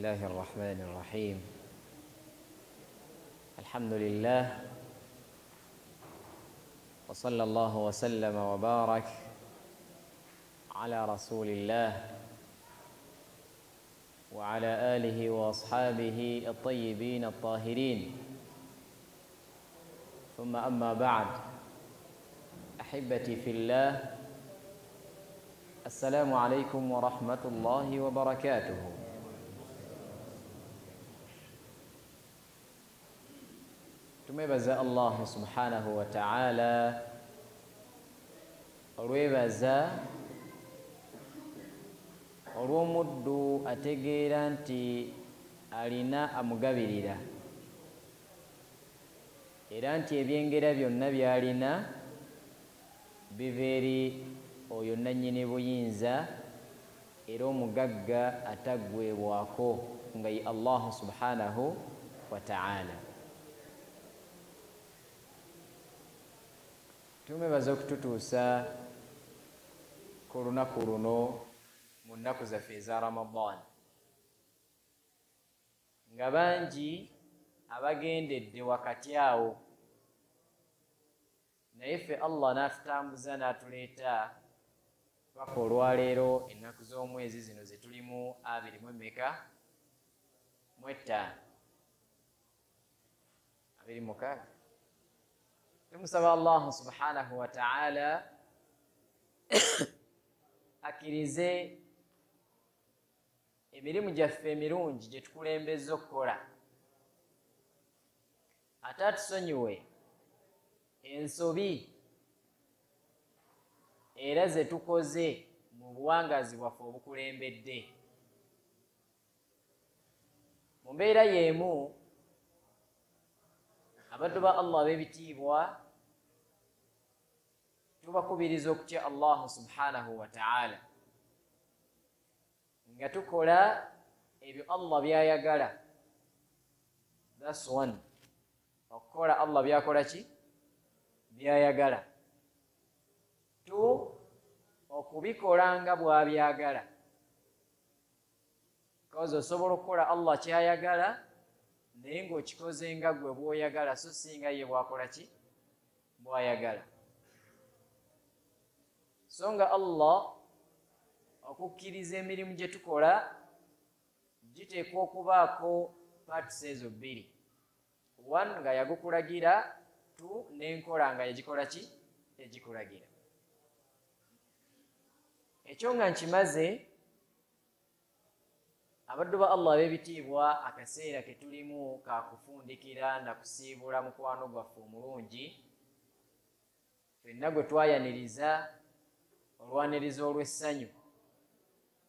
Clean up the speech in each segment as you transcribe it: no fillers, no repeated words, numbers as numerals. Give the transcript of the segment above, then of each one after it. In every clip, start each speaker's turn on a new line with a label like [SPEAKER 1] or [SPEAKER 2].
[SPEAKER 1] الله الرحمن الرحيم. الحمد لله وصلى الله وسلم وبارك على رسول الله وعلى آله وأصحابه الطيبين الطاهرين، ثم أما بعد. أحبتي في الله، السلام عليكم ورحمة الله وبركاته. tumebaza Allah subhanahu wa ta'ala olwebaza olw'omuddu ategeera nti alina amugabirira era nti ebyengera byonna by'alina biva eri oyo nannyini buyinza era omugagga ataggwebwako nga ye Allah subhanahu wa ta'ala. Tumebaza okututuusa ku lunaku luno mu nnaku zaffe eza Ramadan, nga bangi abagendedde wakati awo, naye ffe Allah n'atutambuza n'atuleeta paka olwaleero ennaku z'omwezi zino ze tulimu 25 tumusaba Allah subhanahu wa ta'ala akkirize emirimu gyaffe emirungi gye tukulembezza okukola, ate atusonyiwe ensobi era ze tukoze mu buwangazi bwaffe obukulembedde. Mu mbeera y'emu, abaddu ba Allah ab'ebitiibwa tubakubiriza okutya Allah subhanahu wa ta'ala nga tukola ebyo Allah by'ayagala. That's one. Okukola Allah byakola ki? By'ayagala. Two, okubikola nga bw'abyagala. Because osobola okukola Allah ky'ayagala naye ng'okikoze nga gwe bw'oyagala so singa ye bwakola ki? Bw'ayagala. So nga Allah okukkiriza emirimu gye tukola giteekwa okubaako parts ezo bbiri. One, nga yagukulagira. Two, n'enkola nga yagikola ki? Yagikulagira. Ekyo nga nkimaze, abaddu ba Allah ab'ebitiibwa, akaseera ke tulimu ka kufundikira na kusiibula mukwano gwaffe omulungi, ffenna gwe twayaniriza olwaniriza olw'essanyu,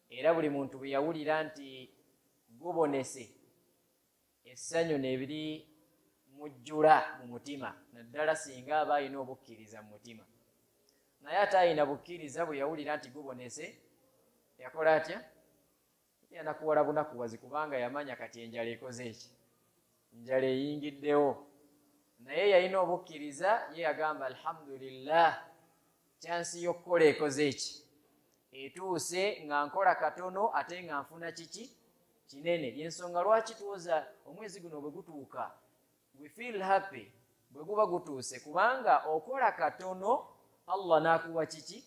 [SPEAKER 1] era buli muntu bwe yawulira nti gubonese, essanyu ne biri mujjula mu mutima, naddala singa aba alina obukkiriza mu mutima. Naye ate alina bukkiriza, bwe yawulira nti gubonese yakola atya? Yanakuwala bunakuwazi, kubanga yamanya kati enjala ekoze eki? Enjala eyingiddewo. Naye yalina obukkiriza, ye yagamba alhamdulillah, kyansi y'okukola ekoze eki? Etuuse nga nkola katono ate nga nfuna kiki? Kinene. Yensonga lwaki tuwoza omwezi guno bwe gutuuka we feel happy bwe guba gutuuse, kubanga okola katono Allah n'akuwa kiki?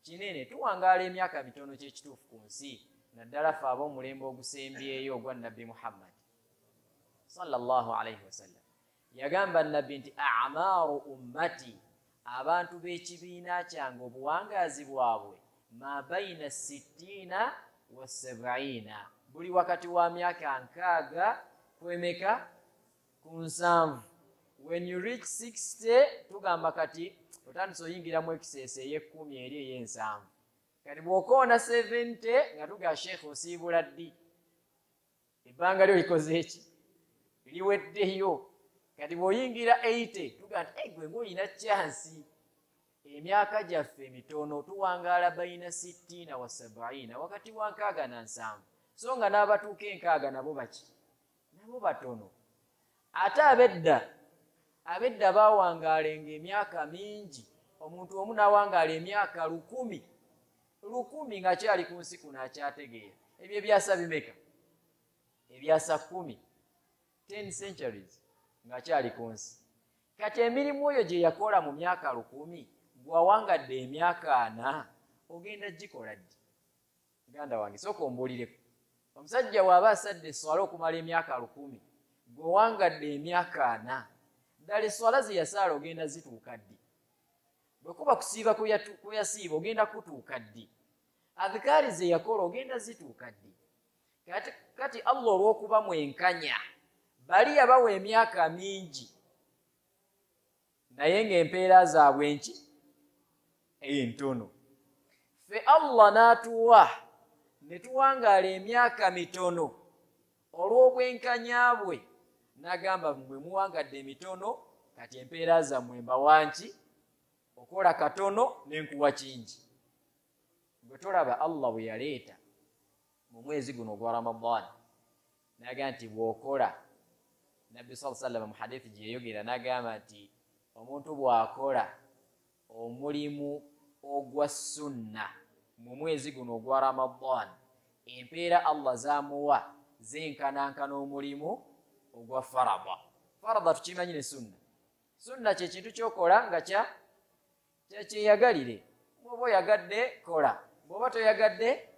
[SPEAKER 1] Kinene. Tuwangaala emyaka mitono kyekituufu ku nsi, naddala ffe ab'omulembe ogusembyeyo ogwa Nabbi Muhammad sallallahu alayhi wasallam. Yagamba Nabbi nti a'maaru ummati, abantu b'ekibiina kyange obuwangaazi bwabwe ma baina 60 wa 70, buli wakati wa myaka 60 kwemeka ku 70. When you reach 60 tugamba kati otandise oyingiramu ekiseese ey'ekumi eri ey'ensanvu. Kati bw'okoona 70 nga tuga Sheikh osiibula ddi? Ebbanga lyo likoze eki? Liweddeyo. Kati bw'oyingira 80 tuga nti gwe ng'olina chansi. Emyaka gyaffe emitono tuwangaala bayina 60 wa 70, wakati wa 60 na 70. So nga n'abatuuka 60 nabo baki? Nabo batono. Ate abedda baawangaalenga emyaka mingi. Omuntu omu n'awangaala emyaka 10 nga kyali ku nsi kuno akyategeera. Ebyo ebyasa bimeka? ebyasa 10 centuries ng'akyali ku nsi. Kati emirimu eyo gye yakola mu myaka 1000 gwawangadde emyaka 4 ogenda gikola ddi? Muganda wange sooka ombuulireko. Omusajja bw'aba asadde eswala okumala emyaka 1000 gwewangadde emyaka 4 ddala eswala ze yasaala ogenda zituuka ddi? Bwe kuba kusiiba kwe yasiiba ogenda kutuuka ddi? Adhikaari ze yakola ogenda zituuka ddi? Kati Allah olw'okuba mwenkanya bali yabawa emyaka mingi naye ng'empeera zaabwe enki entono. Ffe Allah n'atuwa ne tuwangaala emyaka mitono olw'obwenkanya bwe n'agamba mmwe muwangadde emitono kati empeera zammwe mbawanki okola katono n'enkuwa kingi. Gwe tolaba Allah bwe yaleeta mu mwezi guno ogwa Ramadan n'agamba nti bw'okola, Nabbi sallallahu alayhi wa sallam mu hadithi gye yayogera n'agamba nti omuntu bw'akola omulimu ogwa sunna mu mwezi guno ogwa Ramadan empeera Allah z'amuwa zenkanankana omulimu ogwa farada. Farada tukimanyi ne sunna. Sunna kye kintu ky'okola nga kyeyagalire. Bw'oba oyagadde kola, bw'oba toyagadde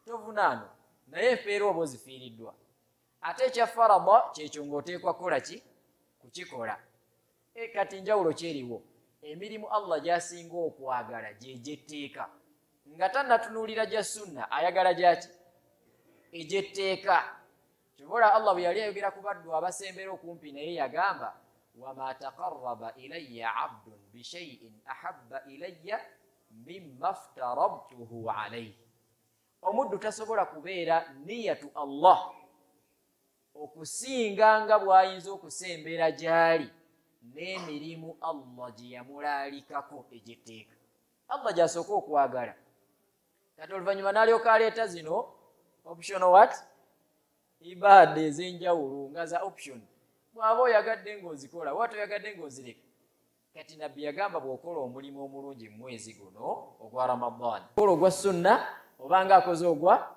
[SPEAKER 1] tovunaano, naye empeera oba ozifiiriddwa. Ate ekya farada kyekyo ng'oteekwa kukola ki? Kukikola. Kati njawulo kyeriwo. Emirimu Allah gy'asinga okwagala gye gy'etteeka. Nga tannatunuulira gya sunna ayagala gyaki? Egy'etteeka. Kyobola Allah bwe yali ayogera ku baddu abasembera okumpi naye yagamba wama taqarraba ilayya abdun bishay'in ahabba ilayya mimma aftarabtuhu alayhi. Omuddu tasobola kubeera niyatu Allah okusinga nga bw'ayinza okusembera gy'ali n'emirimu Allah gye yamulaalikako egy'etteeka. Allah gy'asooka okwagala. Kati oluvannyuma n'alyoka aleeta zino optional what? Ibaada ez'enjawulo nga za option. Bw'aba oyagadde ng'ozikola, bw'aba toyagadde ng'ozireka. Kati Nabbi yagamba bw'okola omulimu omulungi mu mwezi guno ogwa Ramadan, okola ogwa sunna obanga akoze ogwa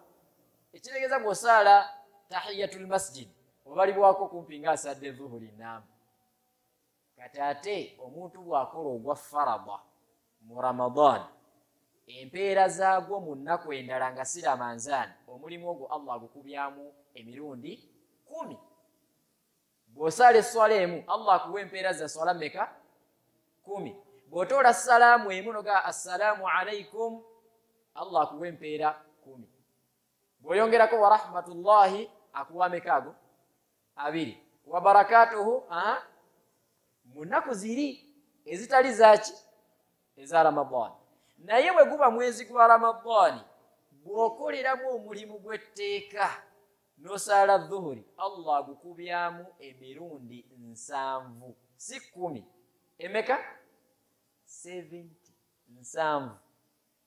[SPEAKER 1] ekitegeeza bw'osaala tahiyatul masjid obalibwako kumpi ng'asadde dhuhuri nnamba. Kati ate omuntu bw'akola ogwa farada mu Ramadan empeera zaagwo mu nnaku endala nga si Ramanzaan omulimu ogwo Allah agukubyamu emirundi 10. Bw'osaala esswala emu Allah akuwa empeera za swala mmeka? 10. Bw'otoola salaamu emu noga assalaamu alaikum Allah akuwa empeera 10. Bw'oyongerako wa rahmatullahi akuwa ameka ago? 2. Wa barakatuhu mu nnaku ziri ezitali zaki? Eza Ramadan. Naye bwe guba mwezi gwa Ramadan bw'okoleramu omulimu gw'etteeka n'osaala dhuhuri Allah agukubyamu emirundi 7 si 10. Emeka? 70. 7.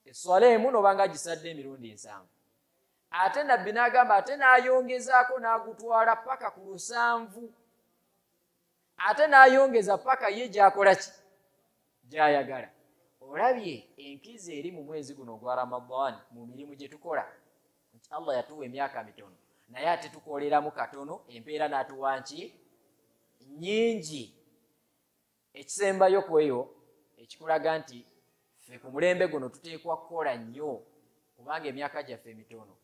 [SPEAKER 1] Esswala emu n'obanga gisadde emirundi 7. Ate Nabbi n'agamba ate n'ayongezaako n'agutwala paka ku 7. Ate n'ayongeza paka ye gy'akola ki? Gy'ayagala. Olabye enkizo eri mu mwezi guno ogwa Ramadan mu mirimu gye tukola. Allah yatuwa emyaka mitono naye ate tukoleramu katono, empeera n'atuwa nki? Nnyingi. Ekisembayo ku eyo ekikulaga nti ffe ku mulembe guno tuteekwa kukola nnyo kubanga emyaka gyaffe mitono.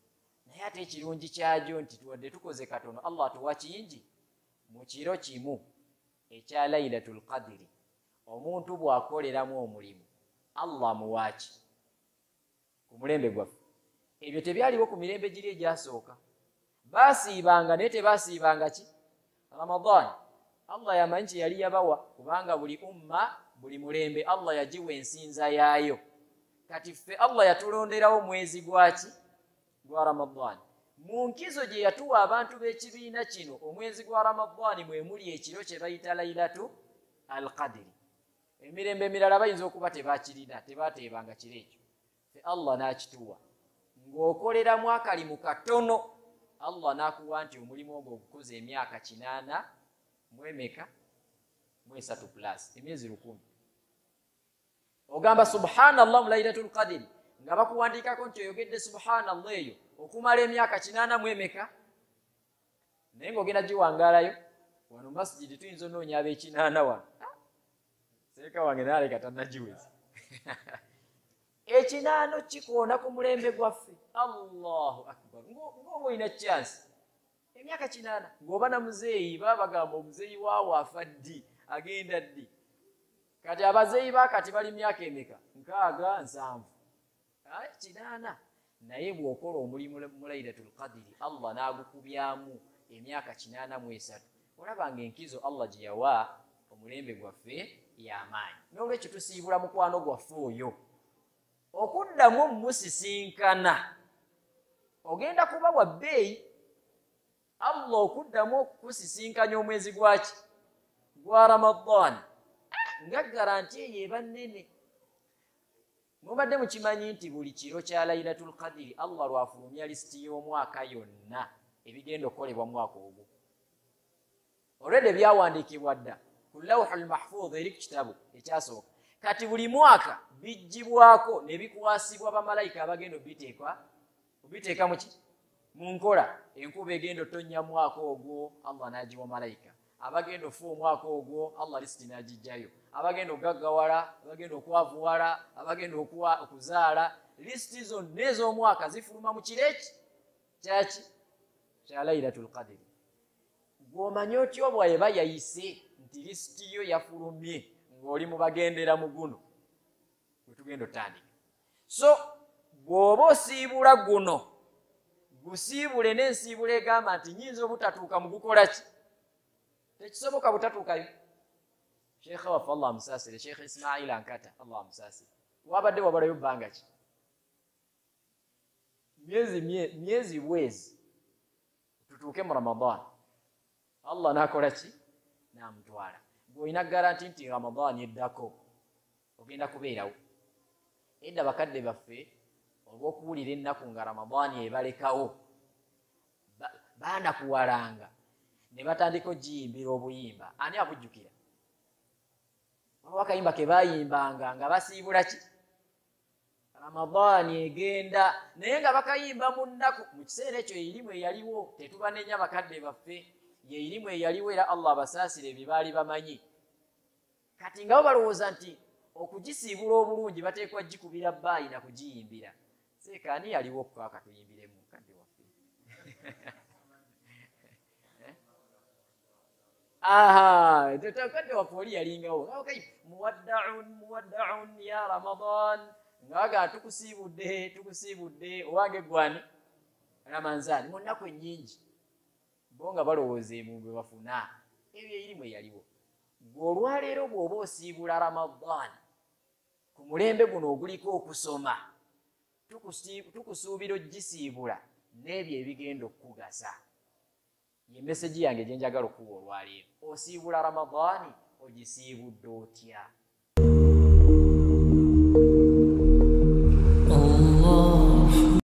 [SPEAKER 1] Naye ate ekirungi kyagyo nti tuwadde tukoze katono Allah atuwa kingi. Mu kiro kimu ekya Laylatul Qadri omuntu bw'akoleramu omulimu Allah muwaaki ku mulembe gwaffe. Ebyo tebyaliwo ku mirembe giri egyasooka. Baasiibanga naye tebaasiibanga ki? Ramadan. Allah yamanyi kye yali yabawa kubanga buli umma buli mulembe Allah yagiwa ensinza yaayo. Kati ffe Allah yatulonderawo mwezi gwaki? Gwa Ramadan. Mu nkizo gye yatuwa abantu b'ekibiina kino omwezi gwa Ramadan mwe muli ekiro kye bayita Laylatu al-Qadri. Emirembe emirala bayinza okuba tebakirina, tebateebanga kiro ekyo. Ffe Allah n'akituwa. Ng'okoleramu akalimu katono Allah n'akuwa nti omulimu ogwo ogukoze emyaka 8 mwemeka? 3 plus emyezi 10. Ogamba subhanallah mu Laylatul Qadri nga bakuwandiikako nti oyogedde subhanallah eyo okumala emyaka 8 mwemeka? naye ng'ogenda giwangaalayo wano masjidi tuyinza onoonya ab'ekinaana wano seeka wange naaleka tannagiweza ekinaano kikoona ku mulembe gwaffe. Allahu akbar, ng'oba olina chance emyaka 8 ng'oba na muzeeyi baba bagamba omuzeeyi waawo afa ddi agenda ddi. Kati abazeeyi bakati bali myaka emeka 6 7 8 naye bw'okola omulimu mu Laylatul Qadri Allah n'agukubyamu emyaka 83 olabanga enkizo Allah gye yawa omulembe gwaffe y'amaanyi. N'olwekyo tusiibula mukwano gwaffe oyo okuddamu musisinkana ogenda kuba wa bbeeyi. Allah okuddamu okusisinkanya omwezi gwaki gwa Ramadan nga garanti eyo eba nnene. Mubadde mukimanyi nti buli kiro kya Laylatul Qadri Allah lwafulumya lisiti y'omwaka yonna ebigenda okukolebwa mu mwaka ogwo. Olwedde byawandiikibwa dda ku Lawhul Mahfuz eri ku kitabu ekyasooka. Kati buli mwaka bijjibwako ne bikwasibwa bamalayika abagenda obiteeka mu nkola. Enkuba egenda otonnya mwaka ogwo Allah n'agiwa malayika, abagenda ofa omwaka ogwo Allah lisiti n'agijjayo, abagenda okugaggawala, abagenda okwavuwala, abagenda okuzaala, lisiti zonna ez'omwaka zifuluma mu kiro eki kyaki kya Laylatul Qadri. Gw'omanye otya obwa eba yayise nti lisiti yo yafulumye ng'oli mu bagendera mu guno gwe tugenda otandika. So bw'oba osiibula guno gusiibule n'ensiibula egamba nti nyinza obutatuuka mu gukola ki, tekisoboka butatuukayo. Sheekha waffe Allah amusaasire, Sheekha Ismail Ankata Allah amusaasire, wabadde wabalayo bbanga ki? myezi bwezi tutuuke mu Ramadan, Allah n'akola ki? N'amutwala. Ng'olina garanti nti Ramadan eddako ogenda kubeerawo. Edda bakadde baffe olw'okuwulira ennaku nga Ramadan ebalekawo baanakuwalanga ne batandika ogiyimbira obuyimba. Ani abujjukira? Waliwo akayimba ke baayimbanga nga basiibula ki? Ramadan egenda, naye nga bakayimba mu nnaku. Mu kiseera ekyo eyirimu eyaliwo, tetubanenya bakadde baffe, yeeyirimu eyaliwo era Allah abasaasire bye baali bamanyi. Kati nga bo balowooza nti okugisiibula obulungi bateekwa gikubira baayi na kugiyimbira. Seeka ani yaliwo okukaaka tuyimbiremu mukadde waffe? Aha, mukadde waffe oli yalingawo. Muwaddaun ya Ramadan, ng'aga tukusiibudde owange gwani Ramanzani mu nnaku ennyingi. Bo nga balowooza emu bwe bafuna ebyo eyirimu eyaliwo. Olwaleero bw'oba osiibula Ramadan ku mulembe guno oguliko okusoma, tukusuubira ogisiibula n'ebyo ebigenda okukugasa. Ye meseji yange gye njagala okuwa olwaleero. Osiibula Ramadan ogisiibudde otya?